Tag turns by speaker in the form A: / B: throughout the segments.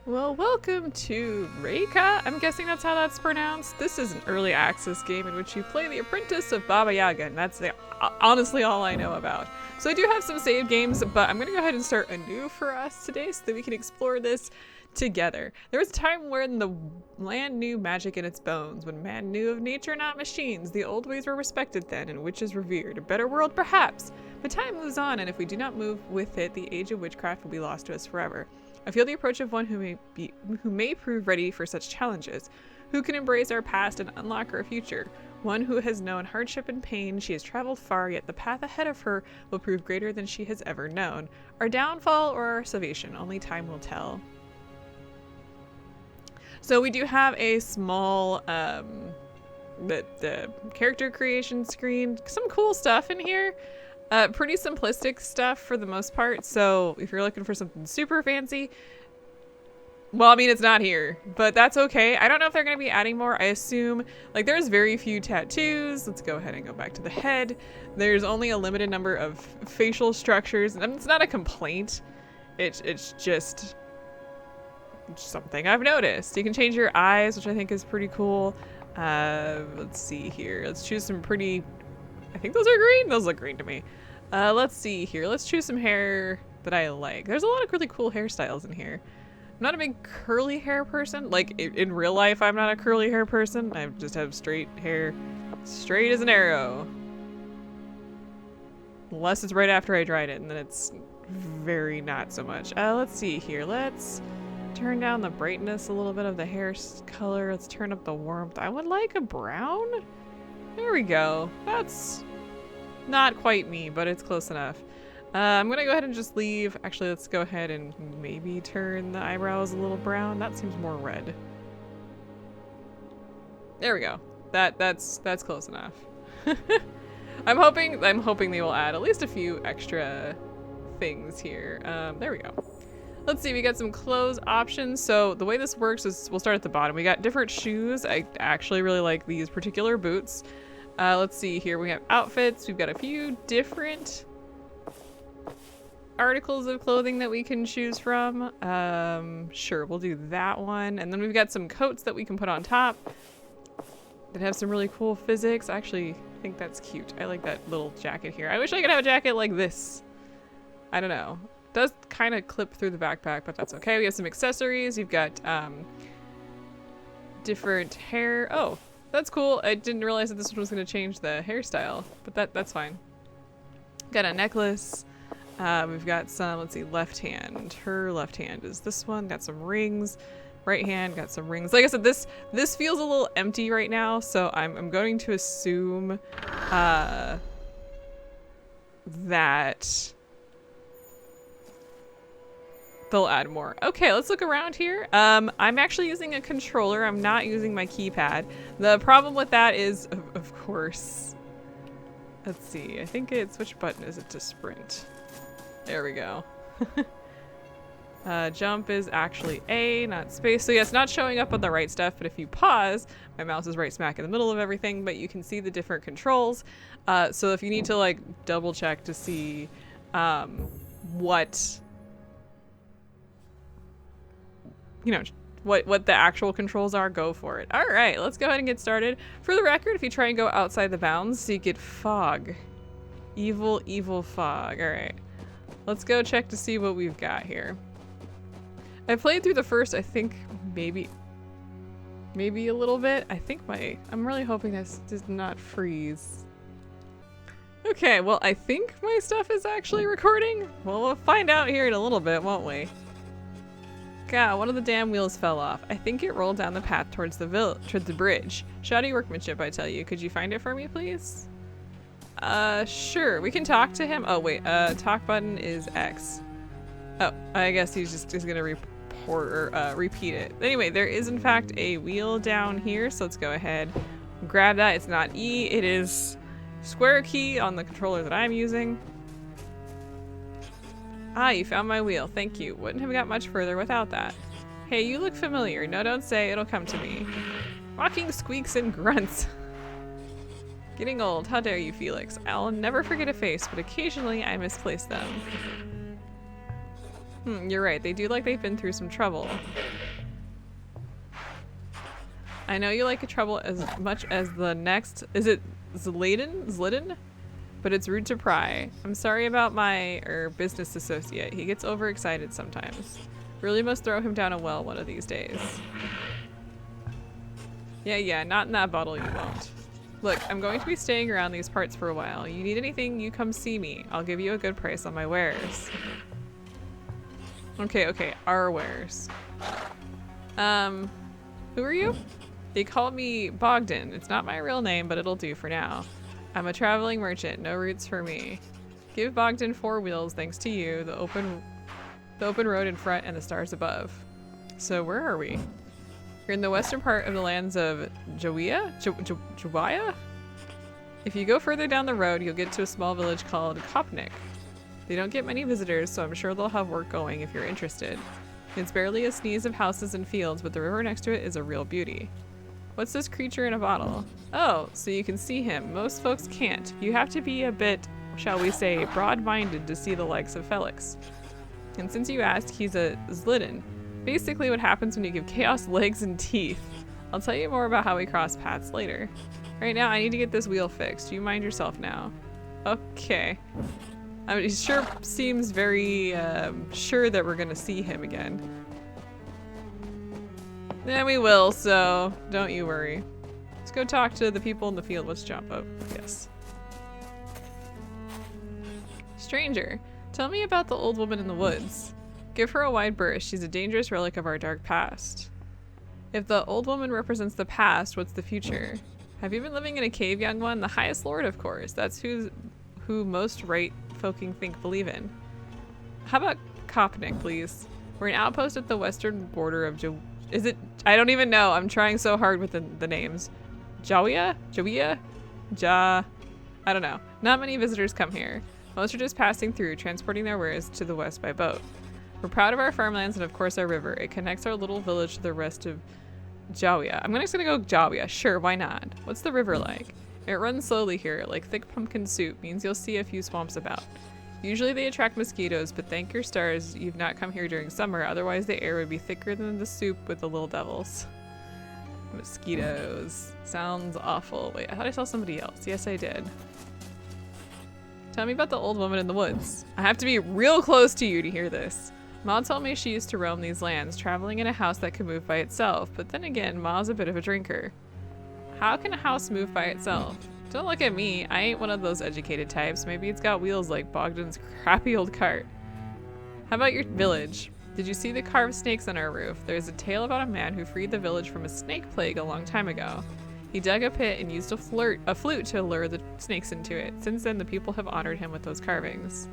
A: Well, welcome to REKA. I'm guessing that's how that's pronounced. This is an early access game in which you play the apprentice of Baba Yaga, and that's honestly all I know about. So I do have some save games, but I'm going to go ahead and start anew for us today so that we can explore this together. There was a time when the land knew magic in its bones, when man knew of nature, not machines. The old ways were respected then, and witches revered. A better world, perhaps. But time moves on, and if we do not move with it, the age of witchcraft will be lost to us forever. I feel the approach of one who may prove ready for such challenges, who can embrace our past and unlock our future. One who has known hardship and pain. She has traveled far, yet the path ahead of her will prove greater than she has ever known. Our downfall or our salvation, only time will tell. So we do have a small the character creation screen. Some cool stuff in here. Pretty simplistic stuff for the most part, so if you're looking for something super fancy, well, I mean, it's not here, but that's okay. I don't know if they're going to be adding more. I assume, like, there's very few tattoos. Let's go ahead and go back to the head. There's only a limited number of facial structures, and it's not a complaint. It's just something I've noticed. You can change your eyes, which I think is pretty cool. Let's see here. Let's choose some pretty... I think those are green. Those look green to me. Let's see here. Let's choose some hair that I like. There's a lot of really cool hairstyles in here. I'm not a big curly hair person. Like, in real life, I'm not a curly hair person. I just have straight hair. Straight as an arrow. Unless it's right after I dried it, and then it's very not so much. Let's see here. Let's turn down the brightness a little bit of the hair color. Let's turn up the warmth. I would like a brown. There we go. That's not quite me, but it's close enough. I'm gonna go ahead and just leave. Actually, let's go ahead and maybe turn the eyebrows a little brown. That seems more red. There we go. That's close enough. I'm hoping they will add at least a few extra things here. There we go. Let's see, we got some clothes options. So the way this works is we'll start at the bottom. We got different shoes. I actually really like these particular boots. Let's see here. We have outfits. We've got a few different articles of clothing that we can choose from. Sure, we'll do that one. And then we've got some coats that we can put on top that have some really cool physics. I actually think that's cute. I like that little jacket here. I wish I could have a jacket like this. I don't know. It does kind of clip through the backpack, but that's okay. We have some accessories. You've got different hair. Oh, that's cool. I didn't realize that this one was going to change the hairstyle, but that's fine. Got a necklace. We've got some, let's see, left hand. Her left hand is this one. Got some rings. Right hand, got some rings. Like I said, this feels a little empty right now, so I'm going to assume that they'll add more. Okay, let's look around here. I'm actually using a controller. I'm not using my keypad. The problem with that is, of course, let's see. I think it's, which button is it to sprint? There we go. Jump is actually A, not space. So yes, not showing up on the right stuff, but if you pause, my mouse is right smack in the middle of everything, but you can see the different controls. So if you need to like double check to see what the actual controls are, go for it. All right, let's go ahead and get started. For the record, if you try and go outside the bounds, you get fog. Evil, evil fog. All right, let's go check to see what we've got here. I played through the first, I think maybe a little bit. I think I'm really hoping this does not freeze. Okay, well, I think my stuff is actually recording. Well, we'll find out here in a little bit, won't we? God, one of the damn wheels fell off. I think it rolled down the path towards the bridge. Shoddy workmanship, I tell you. Could you find it for me, please? Sure. We can talk to him. Oh, wait. Talk button is X. Oh, I guess he's gonna report or repeat it. Anyway, there is in fact a wheel down here, so let's go ahead and grab that. It's not E, it is square key on the controller that I'm using. Ah, you found my wheel. Thank you. Wouldn't have got much further without that. Hey, you look familiar. No, don't say. It'll come to me. Walking squeaks and grunts. Getting old. How dare you, Felix? I'll never forget a face, but occasionally I misplace them. You're right. They do like they've been through some trouble. I know you like a trouble as much as the next... Is it Zliden? But it's rude to pry. I'm sorry about my business associate. He gets overexcited sometimes. Really must throw him down a well one of these days. Yeah, not in that bottle you won't. Look, I'm going to be staying around these parts for a while. You need anything, you come see me. I'll give you a good price on my wares. Okay, our wares. Who are you? They call me Bogdan. It's not my real name, but it'll do for now. I'm a traveling merchant, no roots for me. Give Bogdan 4 wheels thanks to you, the open road in front and the stars above. So where are we? You're in the western part of the lands of Jaga? If you go further down the road, you'll get to a small village called Kopnik. They don't get many visitors, so I'm sure they'll have work going if you're interested. It's barely a sneeze of houses and fields, but the river next to it is a real beauty. What's this creature in a bottle? Oh, so you can see him. Most folks can't. You have to be a bit, shall we say, broad-minded to see the likes of Felix. And since you asked, he's a Zliden. Basically what happens when you give chaos legs and teeth. I'll tell you more about how we cross paths later. Right now, I need to get this wheel fixed. You mind yourself now. Okay. I mean, he sure seems very sure that we're gonna see him again. Yeah, we will, so don't you worry. Let's go talk to the people in the field. Let's jump up. Yes. Stranger, tell me about the old woman in the woods. Give her a wide berth. She's a dangerous relic of our dark past. If the old woman represents the past, what's the future? Have you been living in a cave, young one? The highest lord, of course. That's who most right-folking think believe in. How about Kopnik, please? We're an outpost at the western border of Is it? I don't even know. I'm trying so hard with the names. Jaga? I don't know. Not many visitors come here. Most are just passing through, transporting their wares to the west by boat. We're proud of our farmlands and of course our river. It connects our little village to the rest of Jaga. I'm just gonna go Jaga. Sure, why not? What's the river like? It runs slowly here, like thick pumpkin soup. Means you'll see a few swamps about. Usually they attract mosquitoes, but thank your stars you've not come here during summer, otherwise the air would be thicker than the soup with the little devils. Mosquitoes. Sounds awful. Wait, I thought I saw somebody else. Yes, I did. Tell me about the old woman in the woods. I have to be real close to you to hear this. Ma told me she used to roam these lands, traveling in a house that could move by itself, but then again, Ma's a bit of a drinker. How can a house move by itself? Don't look at me. I ain't one of those educated types. Maybe it's got wheels like Bogdan's crappy old cart. How about your village? Did you see the carved snakes on our roof? There's a tale about a man who freed the village from a snake plague a long time ago. He dug a pit and used a flute to lure the snakes into it. Since then, the people have honored him with those carvings.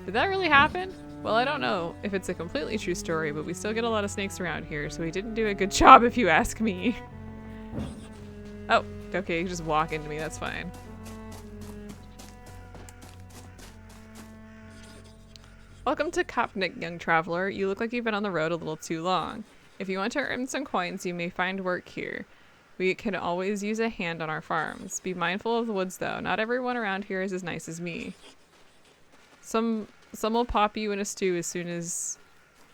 A: Did that really happen? Well, I don't know if it's a completely true story, but we still get a lot of snakes around here, so he didn't do a good job if you ask me. Oh, okay, you just walk into me, that's fine. Welcome to Kopnik, young traveler. You look like you've been on the road a little too long. If you want to earn some coins, you may find work here. We can always use a hand on our farms. Be mindful of the woods, though. Not everyone around here is as nice as me. Some will pop you in a stew as soon as...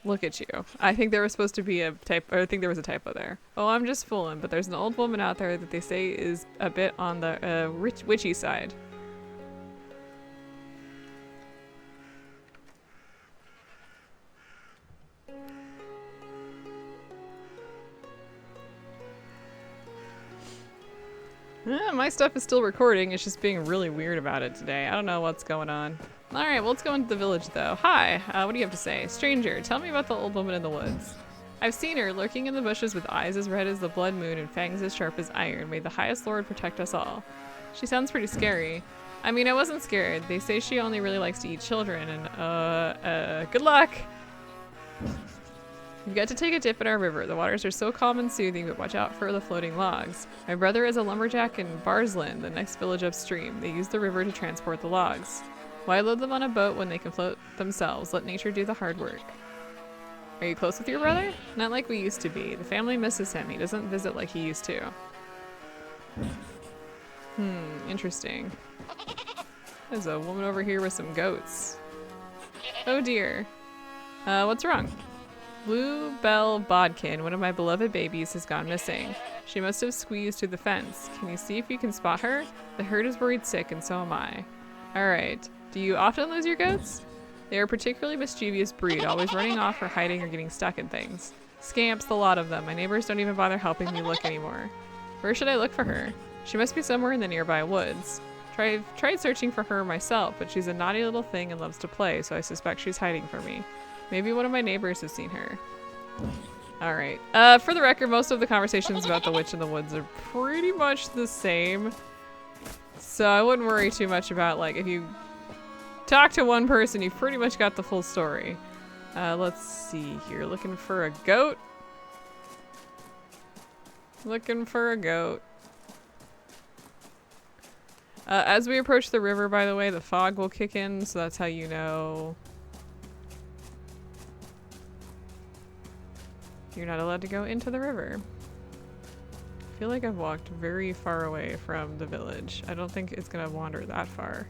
A: Look at you. I think there was supposed to be a typo, or I think there was a typo there. Oh, I'm just fooling, but there's an old woman out there that they say is a bit on the witchy side. My stuff is still recording, it's just being really weird about it today. I don't know what's going on. Alright, well, let's go into the village though. Hi, what do you have to say? Stranger, tell me about the old woman in the woods. I've seen her lurking in the bushes with eyes as red as the blood moon and fangs as sharp as iron. May the highest lord protect us all. She sounds pretty scary. I mean, I wasn't scared. They say she only really likes to eat children and, good luck! You've got to take a dip in our river. The waters are so calm and soothing, but watch out for the floating logs. My brother is a lumberjack in Barsland, the next village upstream. They use the river to transport the logs. Why load them on a boat when they can float themselves? Let nature do the hard work. Are you close with your brother? Not like we used to be. The family misses him. He doesn't visit like he used to. Interesting. There's a woman over here with some goats. Oh dear. What's wrong? Bluebell Bodkin, one of my beloved babies, has gone missing. She must have squeezed through the fence. Can you see if you can spot her? The herd is worried sick, and so am I. Alright. Do you often lose your goats? They are a particularly mischievous breed, always running off or hiding or getting stuck in things. Scamps, the lot of them. My neighbors don't even bother helping me look anymore. Where should I look for her? She must be somewhere in the nearby woods. Tried searching for her myself, but she's a naughty little thing and loves to play, so I suspect she's hiding from me. Maybe one of my neighbors has seen her. Alright. For the record, most of the conversations about the witch in the woods are pretty much the same. So I wouldn't worry too much about, like, if you talk to one person, you've pretty much got the full story. Let's see here. Looking for a goat. Looking for a goat. As we approach the river, by the way, the fog will kick in, so that's how you know you're not allowed to go into the river. I feel like I've walked very far away from the village. I don't think it's gonna wander that far.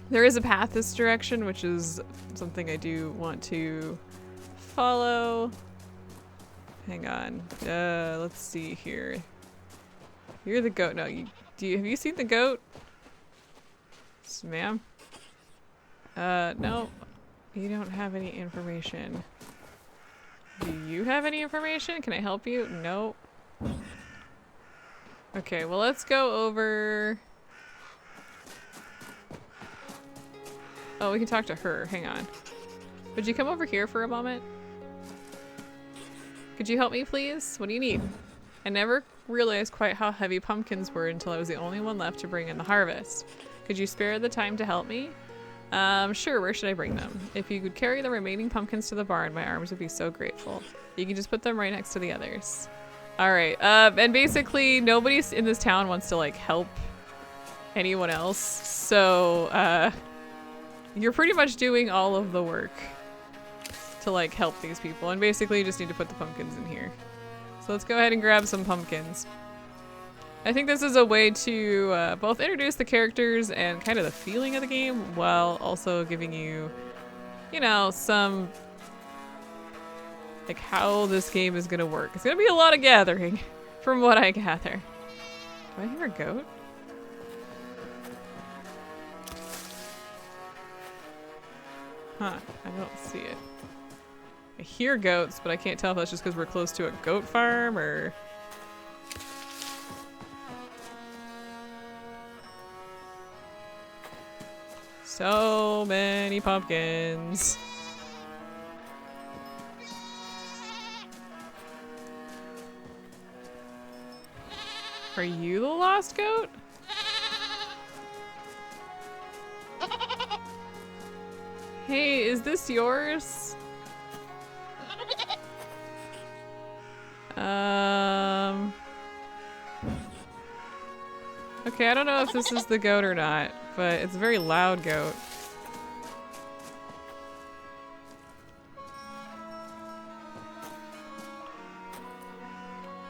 A: There is a path this direction, which is something I do want to follow. Hang on. Let's see here. You're the goat. No, have you seen the goat? Ma'am? No. You don't have any information. Do you have any information? Can I help you? No. Okay, well, let's go over. Oh, we can talk to her. Hang on. Would you come over here for a moment? Could you help me, please? What do you need? I never realized quite how heavy pumpkins were until I was the only one left to bring in the harvest. Could you spare the time to help me? Sure, where should I bring them? If you could carry the remaining pumpkins to the barn, my arms would be so grateful. You can just put them right next to the others. Alright, and basically nobody in this town wants to, like, help anyone else, so, you're pretty much doing all of the work to, like, help these people, and basically you just need to put the pumpkins in here. So let's go ahead and grab some pumpkins. I think this is a way to both introduce the characters and kind of the feeling of the game while also giving you, you know, some, like, how this game is gonna work. It's gonna be a lot of gathering from what I gather. Do I hear a goat? Huh, I don't see it. I hear goats, but I can't tell if that's just because we're close to a goat farm or... So many pumpkins. Are you the lost goat? Hey, is this yours? Okay, I don't know if this is the goat or not, but it's a very loud goat.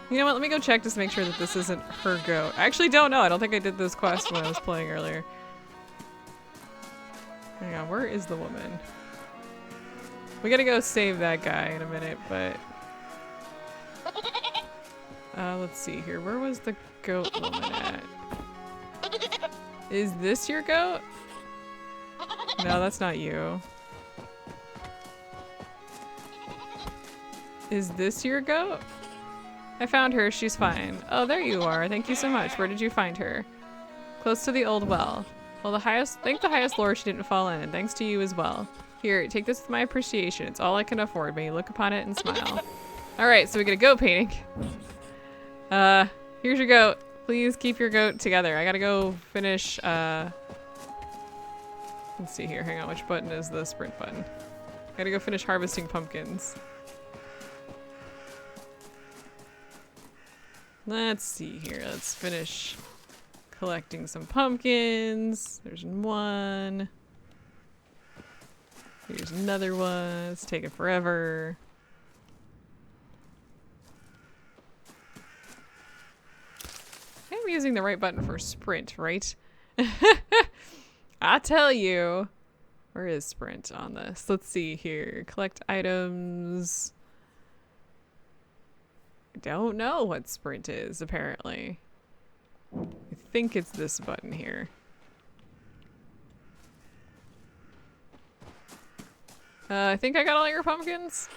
A: You know what, let me go check just to make sure that this isn't her goat. I actually don't know, I don't think I did this quest when I was playing earlier. Hang on, where is the woman? We gotta go save that guy in a minute, but... let's see here, where was the goat woman at? Is this your goat? No, that's not you. Is this your goat? I found her, she's fine. Oh, there you are, thank you so much. Where did you find her? Close to the old well. Well, thank the highest lord she didn't fall in, and thanks to you as well. Here, take this with my appreciation. It's all I can afford. May you look upon it and smile. Alright, so we get a goat painting. Here's your goat. Please keep your goat together. I gotta go finish, let's see here. Hang on, which button is the sprint button? Gotta go finish harvesting pumpkins. Let's see here. Let's finish collecting some pumpkins. There's one. Here's another one. It's taking forever. I'm using the right button for sprint, right? I tell you. Where is sprint on this? Let's see here. Collect items. I don't know what sprint is, apparently. I think it's this button here. I think I got all your pumpkins.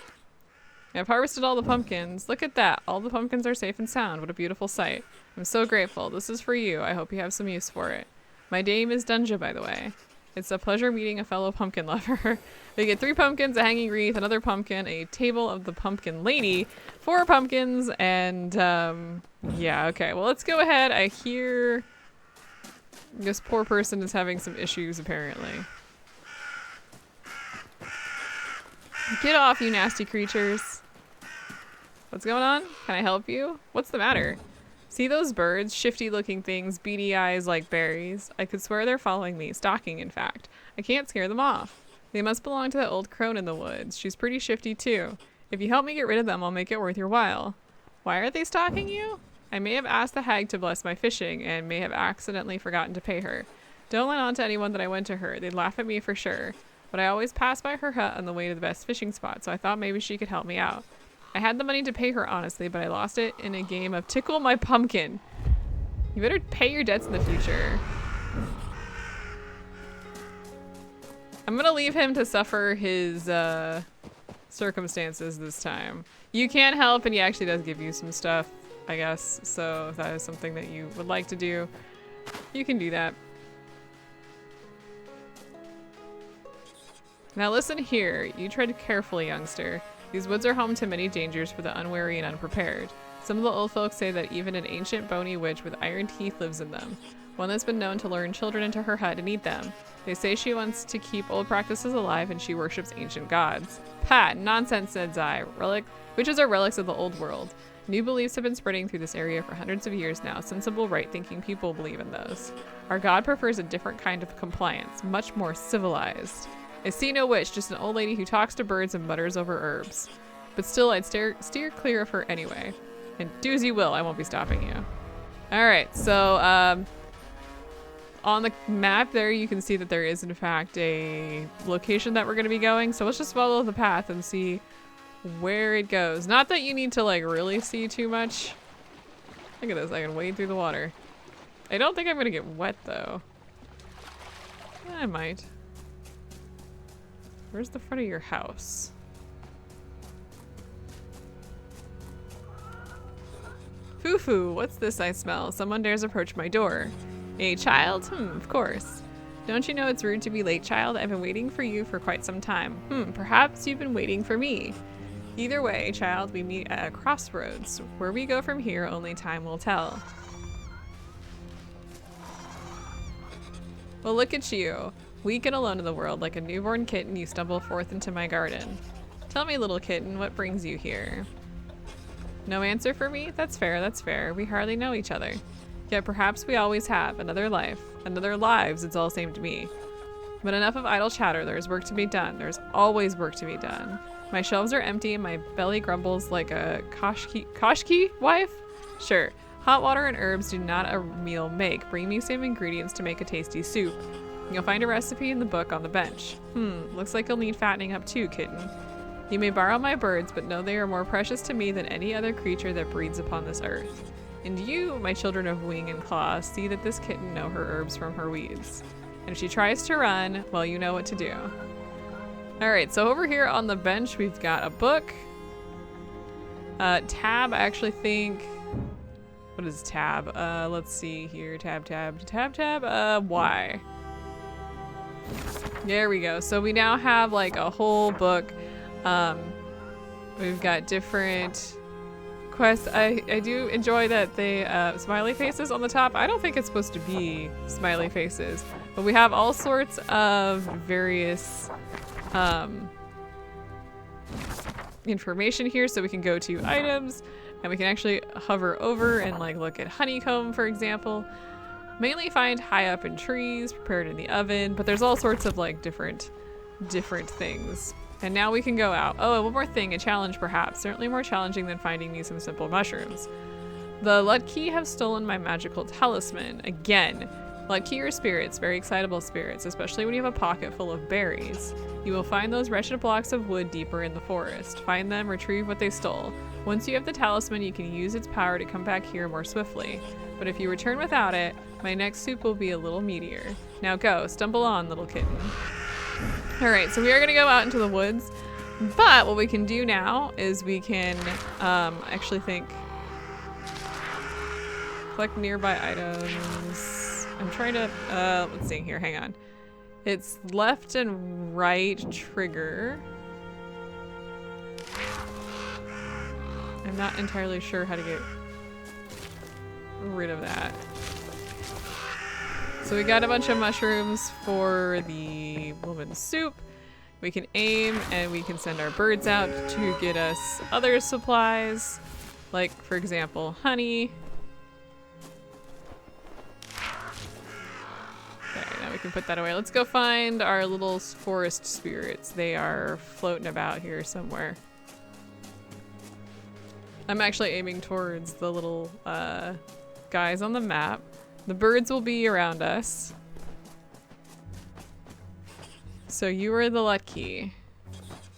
A: I've harvested all the pumpkins. Look at that. All the pumpkins are safe and sound. What a beautiful sight. I'm so grateful. This is for you. I hope you have some use for it. My name is Dunja, by the way. It's a pleasure meeting a fellow pumpkin lover. We get 3 pumpkins, a hanging wreath, another pumpkin, a table of the pumpkin lady, 4 pumpkins, and yeah, okay. Well, let's go ahead. I hear this poor person is having some issues, apparently. Get off, you nasty creatures. What's going on? Can I help you? What's the matter? See those birds? Shifty looking things, beady eyes like berries. I could swear they're following me, stalking in fact. I can't scare them off. They must belong to that old crone in the woods. She's pretty shifty too. If you help me get rid of them, I'll make it worth your while. Why are they stalking you? I may have asked the hag to bless my fishing and may have accidentally forgotten to pay her. Don't let on to anyone that I went to her. They'd laugh at me for sure. But I always pass by her hut on the way to the best fishing spot, so I thought maybe she could help me out. I had the money to pay her, honestly, but I lost it in a game of Tickle My Pumpkin. You better pay your debts in the future. I'm gonna leave him to suffer his circumstances this time. You can help, and he actually does give you some stuff, I guess. So if that is something that you would like to do, you can do that. Now listen here, you tread carefully, youngster. These woods are home to many dangers for the unwary and unprepared. Some of the old folks say that even an ancient bony witch with iron teeth lives in them. One that's been known to lure children into her hut and eat them. They say she wants to keep old practices alive and she worships ancient gods. Pat, nonsense, said Zai. Witches are relics of the old world. New beliefs have been spreading through this area for hundreds of years now. Sensible, right-thinking people believe in those. Our god prefers a different kind of compliance, much more civilized. I see no witch, just an old lady who talks to birds and mutters over herbs. But still, I'd steer clear of her anyway. And do as you will, I won't be stopping you. Alright, so on the map there you can see that there is in fact a location that we're going to be going. So let's just follow the path and see where it goes. Not that you need to like really see too much. Look at this, I can wade through the water. I don't think I'm going to get wet though. I might. Where's the front of your house? Foo-foo, what's this I smell? Someone dares approach my door. A child? Of course. Don't you know it's rude to be late, child? I've been waiting for you for quite some time. Perhaps you've been waiting for me. Either way, child, we meet at a crossroads. Where we go from here, only time will tell. Well, look at you. Weak and alone in the world, like a newborn kitten, you stumble forth into my garden. Tell me, little kitten, what brings you here? No answer for me? That's fair, that's fair. We hardly know each other. Yet perhaps we always have. Another life. Another lives, it's all same to me. But enough of idle chatter. There's work to be done. There's always work to be done. My shelves are empty and my belly grumbles like a koshki wife? Sure. Hot water and herbs do not a meal make. Bring me some ingredients to make a tasty soup. You'll find a recipe in the book on the bench. Looks like you'll need fattening up too, kitten. You may borrow my birds, but know they are more precious to me than any other creature that breeds upon this earth. And you, my children of wing and claw, see that this kitten know her herbs from her weeds. And if she tries to run, well, you know what to do. Alright, so over here on the bench, we've got a book. Tab, I actually think... What is tab? Let's see here. Tab. Y. There we go. So we now have like a whole book. We've got different quests. I do enjoy that they smiley faces on the top. I don't think it's supposed to be smiley faces, but we have all sorts of various information here, so we can go to items and we can actually hover over and like look at honeycomb, for example. Mainly find high up in trees, prepared in the oven, but there's all sorts of like different things. And now we can go out. Oh, and one more thing, a challenge perhaps. Certainly more challenging than finding me some simple mushrooms. The Lutki have stolen my magical talisman. Again, Lucky or spirits, very excitable spirits, especially when you have a pocket full of berries. You will find those wretched blocks of wood deeper in the forest. Find them, retrieve what they stole. Once you have the talisman, you can use its power to come back here more swiftly. But if you return without it, my next soup will be a little meatier. Now go, stumble on, little kitten. All right, so we are gonna go out into the woods, but what we can do now is we can actually think, collect nearby items. I'm trying to, let's see here, hang on. It's left and right trigger. I'm not entirely sure how to get rid of that. So we got a bunch of mushrooms for the woman's soup. We can aim and we can send our birds out to get us other supplies. Like, for example, honey. Okay, now we can put that away. Let's go find our little forest spirits. They are floating about here somewhere. I'm actually aiming towards the little guys on the map. The birds will be around us. So you are the lucky.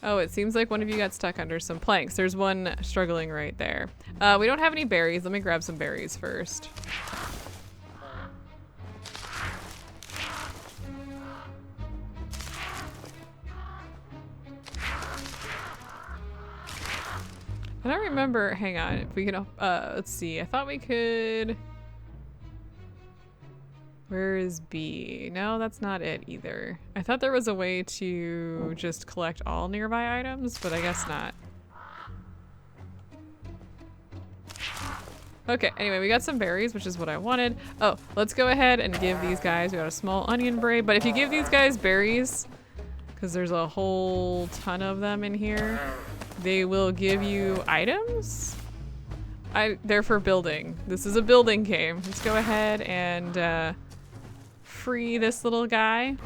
A: Oh, it seems like one of you got stuck under some planks. There's one struggling right there. We don't have any berries. Let me grab some berries first. I don't remember, hang on, if we can, let's see, I thought we could, where is B? No, that's not it either. I thought there was a way to just collect all nearby items, but I guess not. Okay, anyway, we got some berries, which is what I wanted. Oh, let's go ahead and give these guys, we got a small onion braid, but if you give these guys berries, because there's a whole ton of them in here, they will give you items? They're for building. This is a building game. Let's go ahead and free this little guy.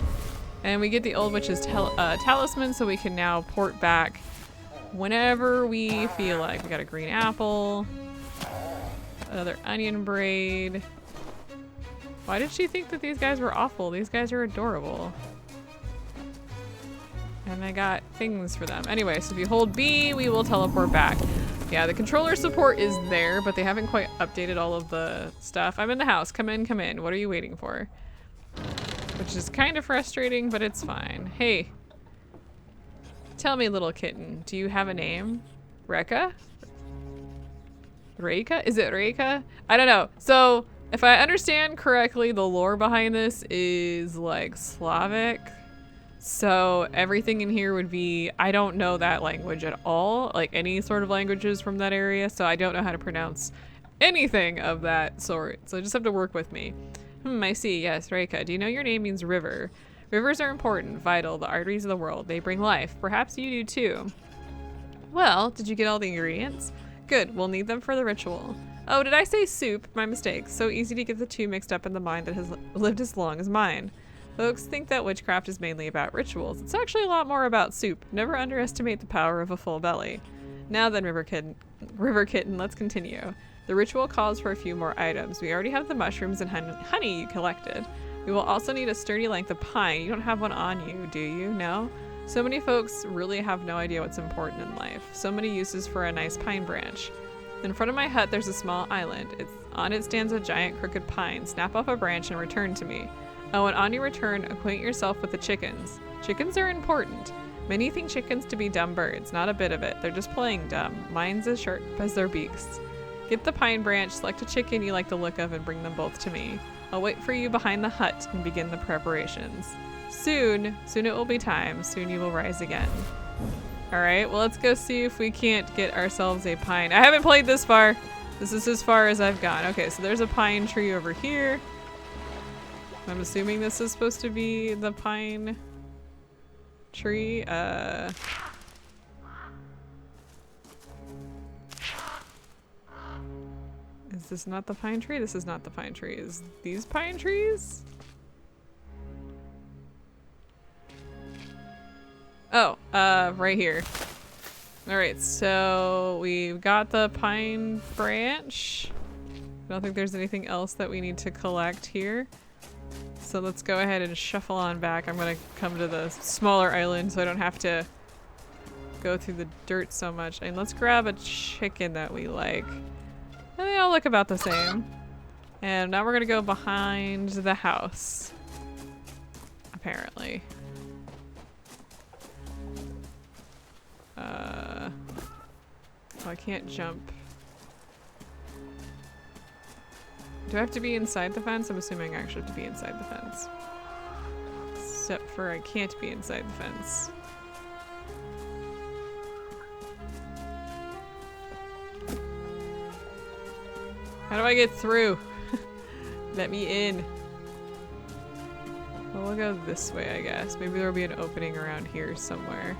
A: And we get the old witch's talisman, so we can now port back whenever we feel like. We got a green apple, another onion braid. Why did she think that these guys were awful? These guys are adorable. And I got things for them. Anyway, so if you hold B, we will teleport back. Yeah, the controller support is there, but they haven't quite updated all of the stuff. I'm in the house. Come in, come in. What are you waiting for? Which is kind of frustrating, but it's fine. Hey. Tell me, little kitten, do you have a name? REKA? REKA? Is it REKA? I don't know. So, if I understand correctly, the lore behind this is like Slavic. So everything in here would be, I don't know that language at all, like any sort of languages from that area, so I don't know how to pronounce anything of that sort. So just have to work with me. I see, yes, REKA. Do you know your name means river? Rivers are important, vital, the arteries of the world. They bring life. Perhaps you do too. Well, did you get all the ingredients? Good, we'll need them for the ritual. Oh, did I say soup? My mistake. So easy to get the two mixed up in the mind that has lived as long as mine. Folks think that witchcraft is mainly about rituals. It's actually a lot more about soup. Never underestimate the power of a full belly. Now then, River Kitten, let's continue. The ritual calls for a few more items. We already have the mushrooms and honey you collected. We will also need a sturdy length of pine. You don't have one on you, do you? No? So many folks really have no idea what's important in life. So many uses for a nice pine branch. In front of my hut, there's a small island. On it stands a giant crooked pine. Snap off a branch and return to me. Oh, and on your return, acquaint yourself with the chickens. Chickens are important. Many think chickens to be dumb birds. Not a bit of it. They're just playing dumb. Mine's as sharp as their beaks. Get the pine branch, select a chicken you like the look of, and bring them both to me. I'll wait for you behind the hut and begin the preparations. Soon it will be time. Soon you will rise again. All right, well, let's go see if we can't get ourselves a pine. I haven't played this far. This is as far as I've gone. Okay, so there's a pine tree over here. I'm assuming this is supposed to be the pine tree. Is this not the pine tree? This is not the pine tree. Is these pine trees? Oh, right here. All right, so we've got the pine branch. I don't think there's anything else that we need to collect here. So let's go ahead and shuffle on back. I'm gonna come to the smaller island so I don't have to go through the dirt so much. And let's grab a chicken that we like. And they all look about the same. And now we're gonna go behind the house. Apparently. Oh, I can't jump. Do I have to be inside the fence? I'm assuming I actually have to be inside the fence. Except for I can't be inside the fence. How do I get through? Let me in. Well, we'll go this way, I guess. Maybe there'll be an opening around here somewhere.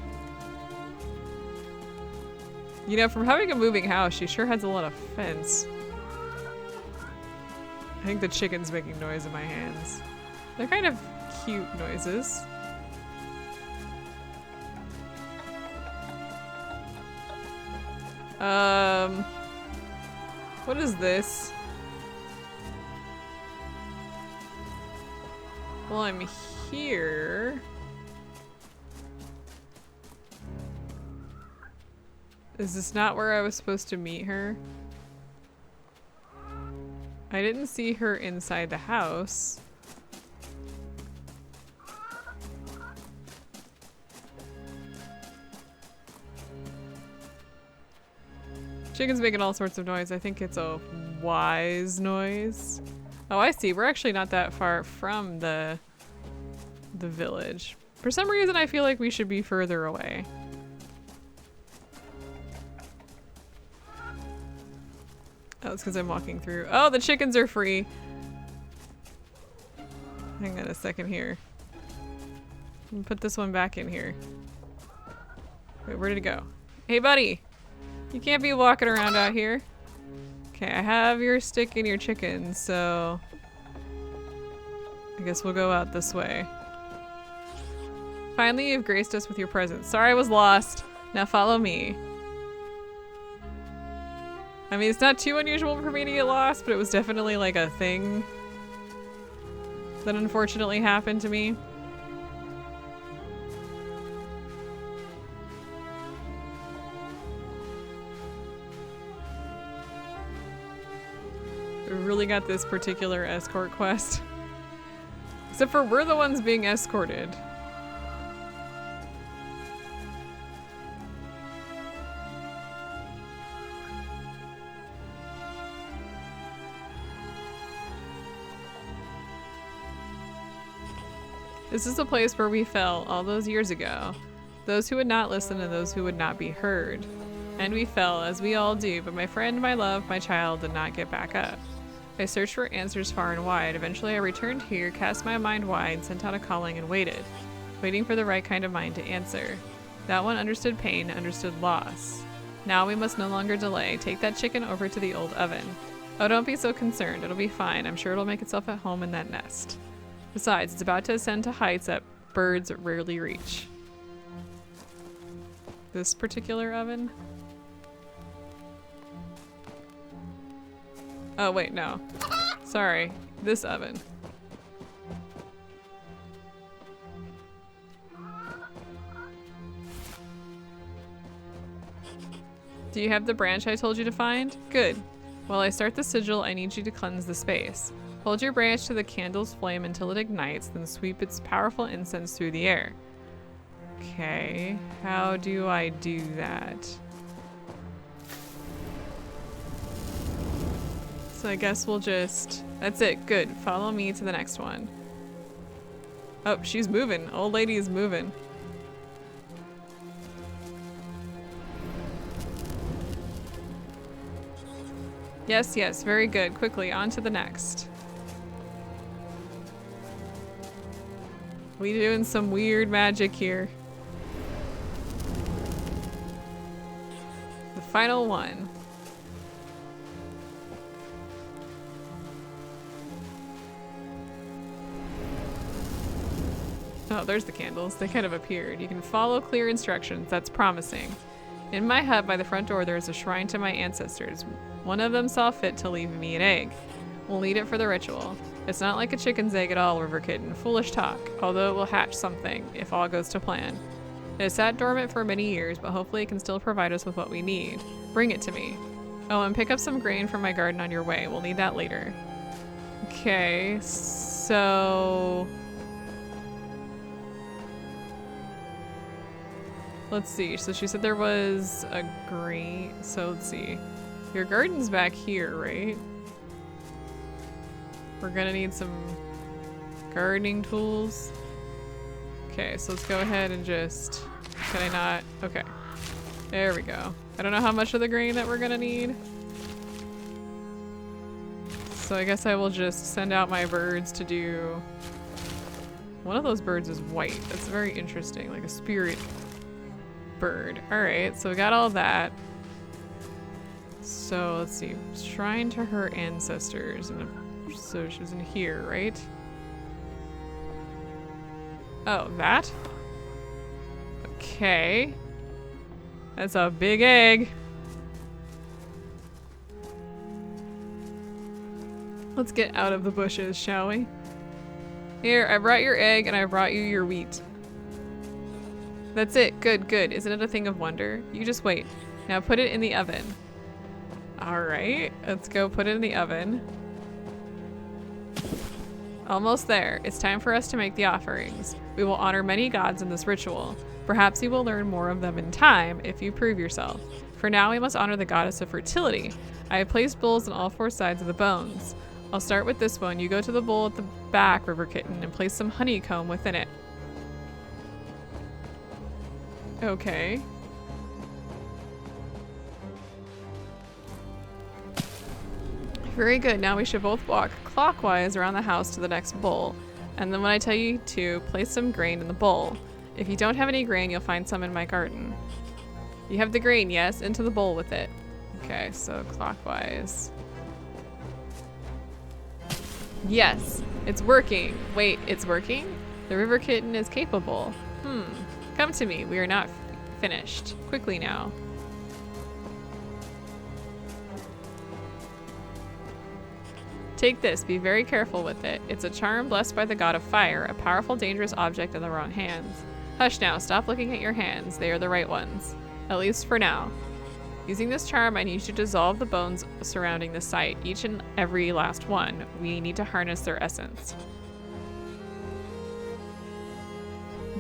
A: You know, from having a moving house, she sure has a lot of fence. I think the chicken's making noise in my hands. They're kind of cute noises. What is this? Well, I'm here. Is this not where I was supposed to meet her? I didn't see her inside the house. Chicken's making all sorts of noise. I think it's a wise noise. Oh, I see. We're actually not that far from the village. For some reason, I feel like we should be further away. Oh, it's because I'm walking through. Oh, the chickens are free. Hang on a second here. I'm gonna put this one back in here. Wait, where did it go? Hey, buddy! You can't be walking around out here. Okay, I have your stick and your chicken, so I guess we'll go out this way. Finally, you've graced us with your presence. Sorry I was lost. Now follow me. I mean, it's not too unusual for me to get lost, but it was definitely like a thing that unfortunately happened to me. We really got this particular escort quest. Except for we're the ones being escorted. This is the place where we fell all those years ago. Those who would not listen and those who would not be heard. And we fell, as we all do, but my friend, my love, my child did not get back up. I searched for answers far and wide. Eventually I returned here, cast my mind wide, sent out a calling and waited. Waiting for the right kind of mind to answer. That one understood pain, understood loss. Now we must no longer delay. Take that chicken over to the old oven. Oh, don't be so concerned. It'll be fine. I'm sure it'll make itself at home in that nest. Besides, it's about to ascend to heights that birds rarely reach. This particular oven? Oh, wait, no. Sorry. This oven. Do you have the branch I told you to find? Good. While I start the sigil, I need you to cleanse the space. Hold your branch to the candle's flame until it ignites, then sweep its powerful incense through the air. Okay, how do I do that? So I guess we'll just... That's it, good. Follow me to the next one. Oh, she's moving. Old lady is moving. Yes, yes, very good. Quickly, on to the next. We doing some weird magic here. The final one. Oh, there's the candles. They kind of appeared. You can follow clear instructions. That's promising. In my hut by the front door, there is a shrine to my ancestors. One of them saw fit to leave me an egg. We'll need it for the ritual. It's not like a chicken's egg at all, River Kitten. Foolish talk, although it will hatch something, if all goes to plan. It has sat dormant for many years, but hopefully it can still provide us with what we need. Bring it to me. Oh, and pick up some grain from my garden on your way. We'll need that later. Okay, so... let's see. So she said there was a grain. So let's see. Your garden's back here, right? We're gonna need some gardening tools. Okay, so let's go ahead and just... can I not? Okay. There we go. I don't know how much of the grain that we're gonna need. So I guess I will just send out my birds to do... one of those birds is white. That's very interesting, like a spirit bird. Alright, so we got all that. So let's see. Shrine to her ancestors. So she was in here, right? Oh, that? Okay. That's a big egg. Let's get out of the bushes, shall we? Here, I brought your egg and I brought you your wheat. That's it. Good, good. Isn't it a thing of wonder? You just wait. Now put it in the oven. Alright, let's go put it in the oven. Almost there. It's time for us to make the offerings. We will honor many gods in this ritual. Perhaps you will learn more of them in time if you prove yourself. For now, we must honor the goddess of fertility. I have placed bowls on all four sides of the bones. I'll start with this one. You go to the bowl at the back, River Kitten, and place some honeycomb within it. Okay. Very good. Now we should both walk clockwise around the house to the next bowl. And then when I tell you to, place some grain in the bowl. If you don't have any grain, you'll find some in my garden. You have the grain, yes? Into the bowl with it. Okay, so clockwise. Yes, it's working. Wait, it's working? The River Kitten is capable. Come to me. We are not finished. Quickly now. Take this. Be very careful with it. It's a charm blessed by the god of fire, a powerful, dangerous object in the wrong hands. Hush now. Stop looking at your hands. They are the right ones. At least for now. Using this charm, I need you to dissolve the bones surrounding the site, each and every last one. We need to harness their essence.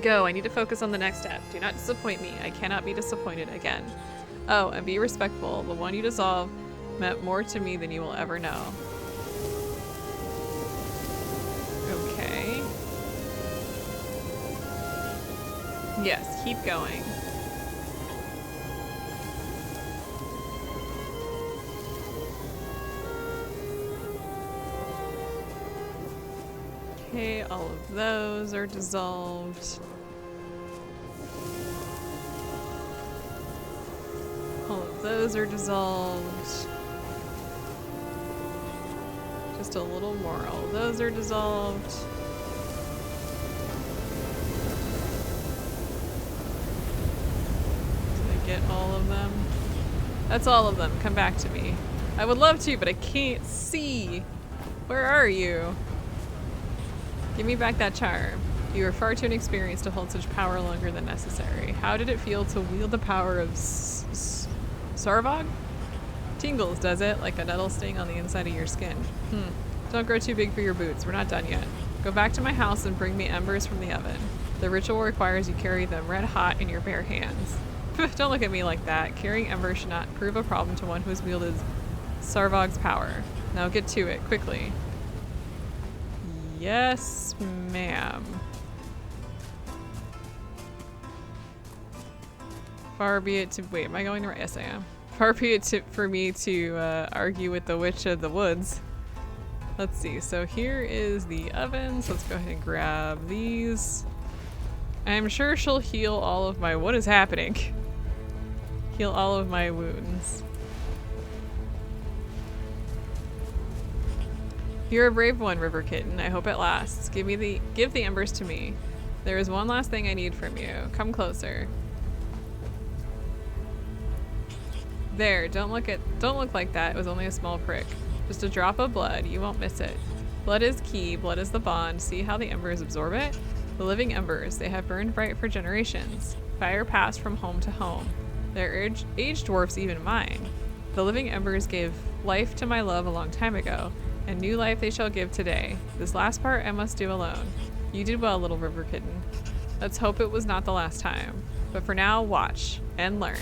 A: Go. I need to focus on the next step. Do not disappoint me. I cannot be disappointed again. Oh, and be respectful. The one you dissolve meant more to me than you will ever know. Okay. Yes, keep going. Okay, all of those are dissolved. All of those are dissolved. Just a little more. All of those are dissolved. Did I get all of them? That's all of them. Come back to me. I would love to, but I can't see. Where are you? Give me back that charm. You are far too inexperienced to hold such power longer than necessary. How did it feel to wield the power of Sarvog? Tingles, does it? Like a nettle sting on the inside of your skin. Don't grow too big for your boots. We're not done yet. Go back to my house and bring me embers from the oven. The ritual requires you carry them red hot in your bare hands. Don't look at me like that. Carrying embers should not prove a problem to one who has wielded Sarvog's power. Now get to it, quickly. Yes, ma'am. Far be it to- wait, am I going the right? Yes, I am. Far be it for me to argue with the witch of the woods. Let's see, so here is the oven, so let's go ahead and grab these. I'm sure she'll heal all of my- what is happening? Heal all of my wounds. You're a brave one, River Kitten. I hope it lasts. Give the embers to me. There is one last thing I need from you. Come closer. There, don't look like that. It was only a small prick. Just a drop of blood. You won't miss it. Blood is key, blood is the bond. See how the embers absorb it? The living embers, they have burned bright for generations. Fire passed from home to home. Their age dwarfs even mine. The living embers gave life to my love a long time ago, and new life they shall give today. This last part I must do alone. You did well, little river kitten. Let's hope it was not the last time. But for now, watch and learn.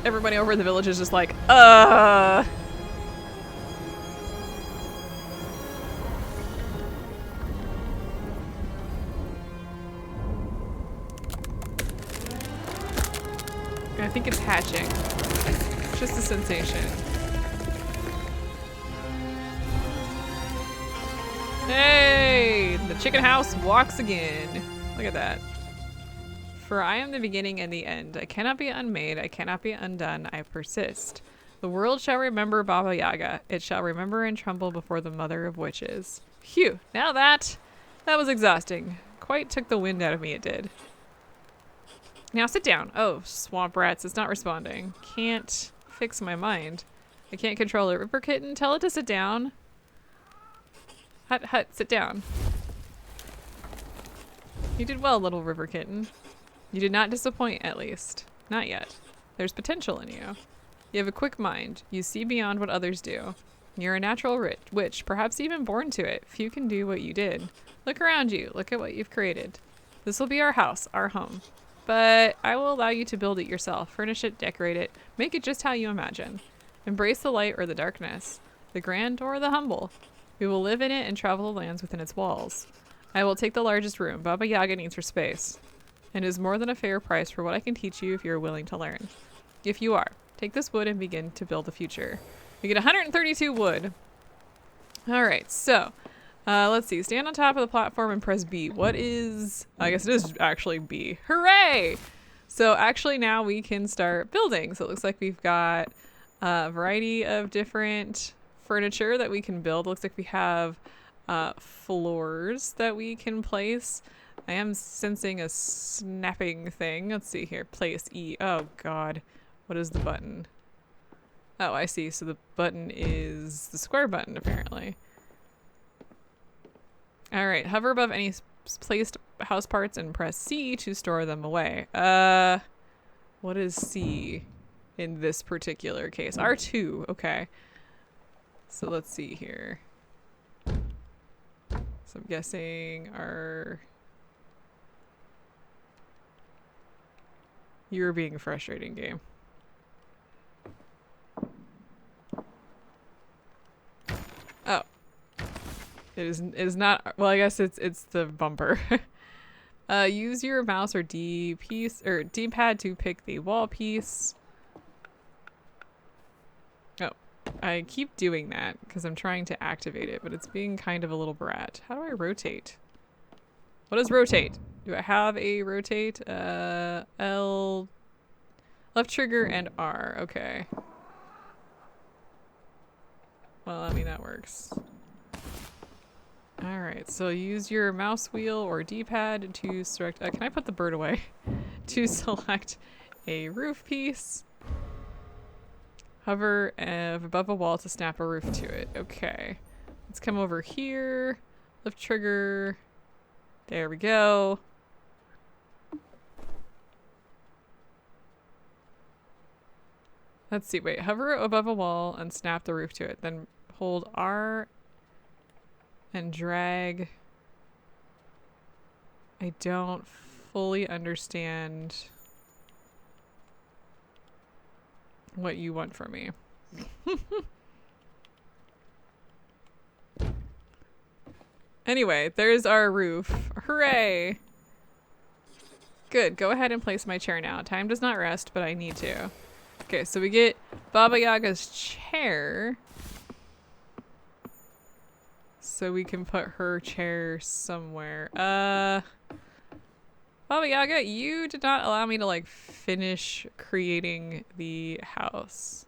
A: Everybody over in the village is just like, I think it's hatching. It's just a sensation. Hey! The chicken house walks again. Look at that. For I am the beginning and the end. I cannot be unmade. I cannot be undone. I persist. The world shall remember Baba Yaga. It shall remember and tremble before the mother of witches. Phew. Now that was exhausting. Quite took the wind out of me, it did. Now sit down. Oh, swamp rats. It's not responding. Can't fix my mind. I can't control it. River kitten, tell it to sit down. Hut, hut, sit down. You did well, little river kitten. You did not disappoint, at least. Not yet. There's potential in you. You have a quick mind. You see beyond what others do. You're a natural witch, perhaps even born to it. Few can do what you did. Look around you. Look at what you've created. This will be our house, our home. But I will allow you to build it yourself. Furnish it, decorate it. Make it just how you imagine. Embrace the light or the darkness. The grand or the humble. We will live in it and travel the lands within its walls. I will take the largest room. Baba Yaga needs her space. And is more than a fair price for what I can teach you if you're willing to learn. If you are, take this wood and begin to build a future. We get 132 wood. All right, so let's see. Stand on top of the platform and press B. What is, I guess it is actually B. Hooray! So actually now we can start building. So it looks like we've got a variety of different furniture that we can build. It looks like we have floors that we can place. I am sensing a snapping thing. Let's see here. Place E. Oh god. What is the button? Oh, I see. So the button is the square button, apparently. Alright. Hover above any placed house parts and press C to store them away. What is C in this particular case? R2. Okay. So let's see here. So I'm guessing our... You're being frustrating, game. Oh. It is not, well, I guess it's the bumper. Use your mouse or D-pad to pick the wall piece. Oh. I keep doing that because I'm trying to activate it, but it's being kind of a little brat. How do I rotate? What is rotate? Do I have a rotate? L, left trigger and R. Okay. Well, I mean, that works. Alright, so use your mouse wheel or D-pad to select, can I put the bird away? To select a roof piece. Hover above a wall to snap a roof to it. Okay. Let's come over here. Lift trigger. There we go. Let's see, wait, hover above a wall and snap the roof to it. Then hold R and drag. I don't fully understand what you want from me. Anyway, there's our roof. Hooray! Good, go ahead and place my chair now. Time does not rest, but I need to. Okay, so we get Baba Yaga's chair. so we can put her chair somewhere. Baba Yaga, you did not allow me to like finish creating the house.